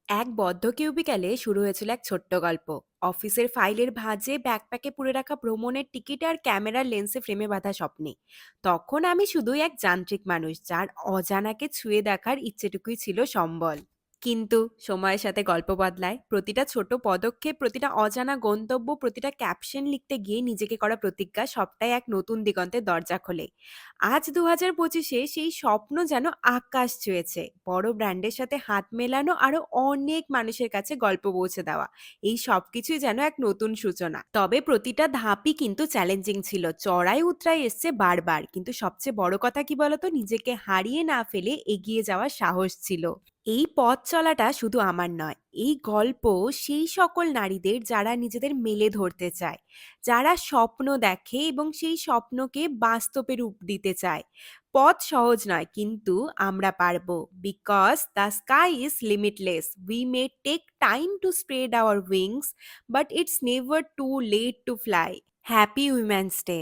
এক বদ্ধ কিউবিক্যালে শুরু হয়েছিল এক ছোট্ট গল্প। অফিসের ফাইলের ভাঁজে, ব্যাকপ্যাকে পুরে রাখা ভ্রমণের টিকিট আর ক্যামেরার লেন্সে ফ্রেমে বাঁধা স্বপ্নে। তখন আমি শুধুই এক যান্ত্রিক মানুষ, যার অজানাকে ছুঁয়ে দেখার ইচ্ছেটুকুই ছিল সম্বল। কিন্তু সময়ের সাথে গল্প বদলায়। প্রতিটা ছোট পদক্ষেপ, প্রতিটা অজানা গন্তব্য, প্রতিটা ক্যাপশন লিখতে গিয়ে নিজেকে করা প্রতিজ্ঞা, সবটাই এক নতুন দিগন্তের দরজা খোলে। আজ ২০২৫-এ সেই স্বপ্ন যেন আকাশ ছুঁয়েছে। বড় ব্র্যান্ডের সাথে হাত মেলানো, আরো অনেক মানুষের কাছে গল্প পৌঁছে দেওয়া। এই সবকিছুই যেন এক নতুন সূচনা। তবে প্রতিটা ধাপই কিন্তু চ্যালেঞ্জিং ছিল। চড়াই উতরাই এসছে বারবার। কিন্তু সবচেয়ে বড় কথা কি বলতো? নিজেকে হারিয়ে না ফেলে এগিয়ে যাওয়ার সাহস ছিল। এই পথ চলাটা শুধু আমার নয়। এই গল্প সেই সকল নারীদের যারা নিজেদের মেলে ধরতে চায়, যারা স্বপ্ন দেখে এবং সেই স্বপ্নকে বাস্তবে রূপ দিতে চায়। পথ সহজ নয়, কিন্তু আমরা পারবো। Because the sky is limitless. We may take time to spread our wings, but it's never too late to fly. Happy women's day.